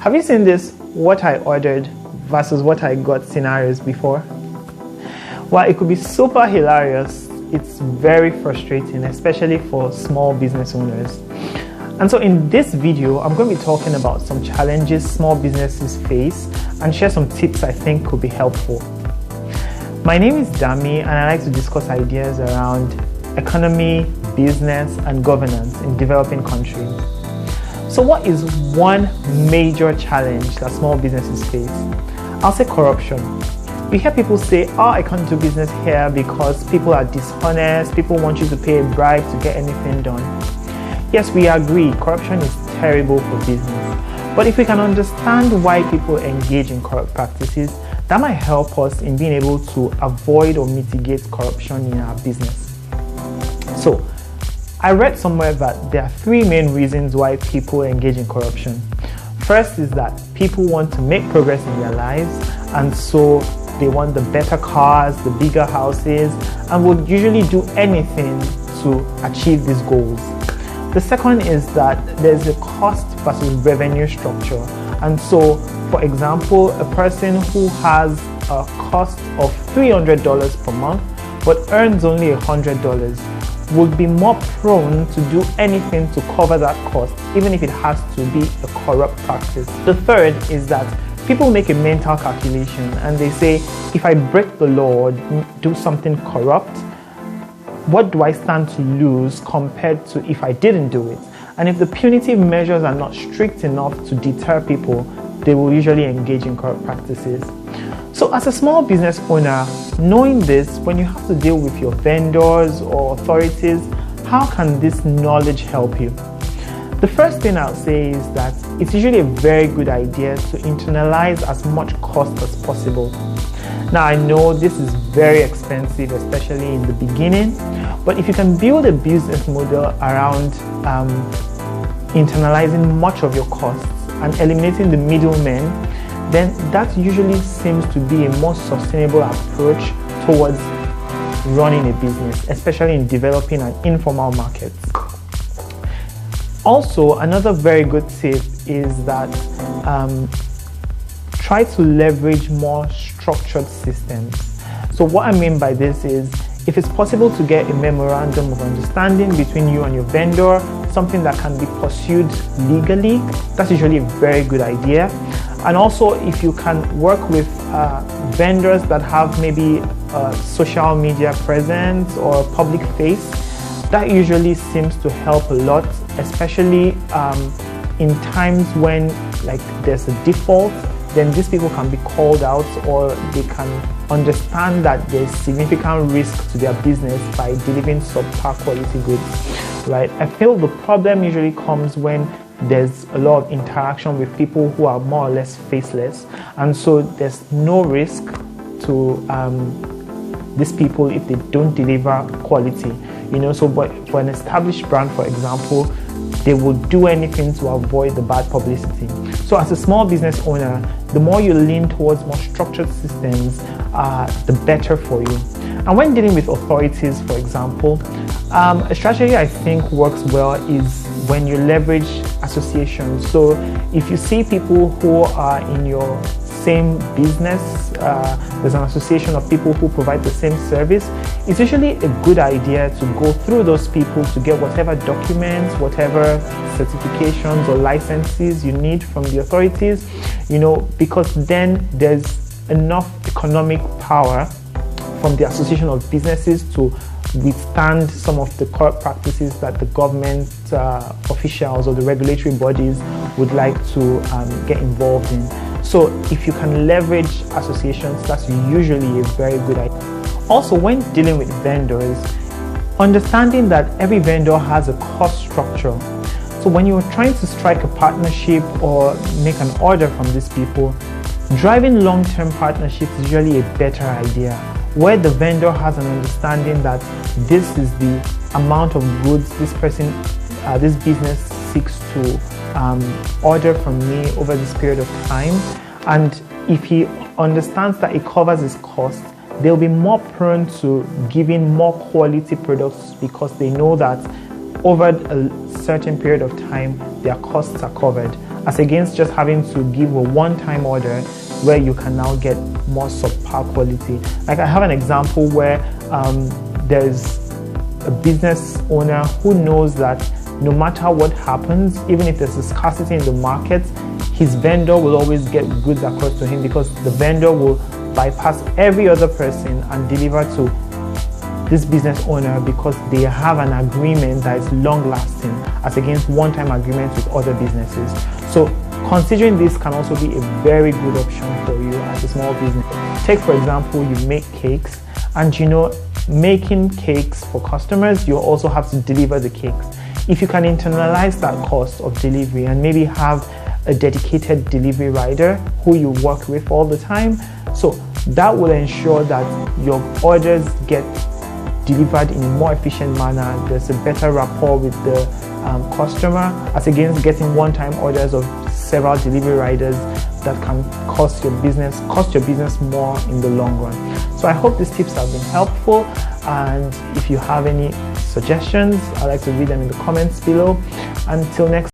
Have you seen this what I ordered versus what I got scenarios before? While it could be super hilarious, it's very frustrating, especially for small business owners. And so in this video, I'm going to be talking about some challenges small businesses face and share some tips I think could be helpful. My name is Dami, and I like to discuss ideas around economy, business, and governance in developing countries. So what is one major challenge that small businesses face? I'll say corruption. We hear people say, I can't do business here because people are dishonest, people want you to pay a bribe to get anything done. Yes, we agree, corruption is terrible for business. But if we can understand why people engage in corrupt practices, that might help us in being able to avoid or mitigate corruption in our business. So, I read somewhere that there are three main reasons why people engage in corruption. First is that people want to make progress in their lives, and so they want the better cars, the bigger houses, and would usually do anything to achieve these goals. The second is that there's a cost versus revenue structure. And so, for example, a person who has a cost of $300 per month but earns only $100 would be more prone to do anything to cover that cost, even if it has to be a corrupt practice. The third is that people make a mental calculation and they say, if I break the law or do something corrupt, what do I stand to lose compared to if I didn't do it? And if the punitive measures are not strict enough to deter people, they will usually engage in corrupt practices. So as a small business owner, knowing this, when you have to deal with your vendors or authorities, how can this knowledge help you? The first thing I'll say is that it's usually a very good idea to internalize as much cost as possible. Now, I know this is very expensive, especially in the beginning, but if you can build a business model around internalizing much of your costs and eliminating the middlemen, then that usually seems to be a more sustainable approach towards running a business, especially in developing an informal market. Also, another very good tip is that try to leverage more structured systems. So what I mean by this is, if it's possible to get a memorandum of understanding between you and your vendor, something that can be pursued legally, that's usually a very good idea. And also, if you can work with vendors that have maybe a social media presence or public face, that usually seems to help a lot, especially in times when there's a default. Then these people can be called out, or they can understand that there's significant risk to their business by delivering subpar quality goods, right? I feel the problem usually comes when there's a lot of interaction with people who are more or less faceless, and so there's no risk to these people if they don't deliver quality. So but for an established brand, for example, they will do anything to avoid the bad publicity. So as a small business owner, the more you lean towards more structured systems, the better for you. And when dealing with authorities, for example, a strategy I think works well is when you leverage associations. So if you see people who are in your same business, there's an association of people who provide the same service, it's usually a good idea to go through those people to get whatever documents, whatever certifications or licenses you need from the authorities, because then there's enough economic power from the association of businesses to withstand some of the corrupt practices that the government officials or the regulatory bodies would like to get involved in. So if you can leverage associations, that's usually a very good idea. Also, when dealing with vendors, understanding that every vendor has a cost structure. So when you're trying to strike a partnership or make an order from these people, driving long-term partnerships is usually a better idea, where the vendor has an understanding that this is the amount of goods this business seeks to order from me over this period of time. And if he understands that it covers his cost, they'll be more prone to giving more quality products because they know that over a certain period of time, their costs are covered. as against just having to give a one-time order where you can now get more subpar quality. Like I have an example where there's a business owner who knows that no matter what happens, even if there's a scarcity in the market, his vendor will always get goods across to him because the vendor will bypass every other person and deliver to this business owner because they have an agreement that is long lasting as against one-time agreements with other businesses. So considering this can also be a very good option for you as a small business. Take for example, you make cakes, and making cakes for customers, you also have to deliver the cakes. If you can internalize that cost of delivery and maybe have a dedicated delivery rider who you work with all the time, so that will ensure that your orders get delivered in a more efficient manner. There's a better rapport with the customer as against getting one-time orders of several delivery riders that can cost your business more in the long run. So I hope these tips have been helpful, and if you have any suggestions, I'd like to read them in the comments below. Until next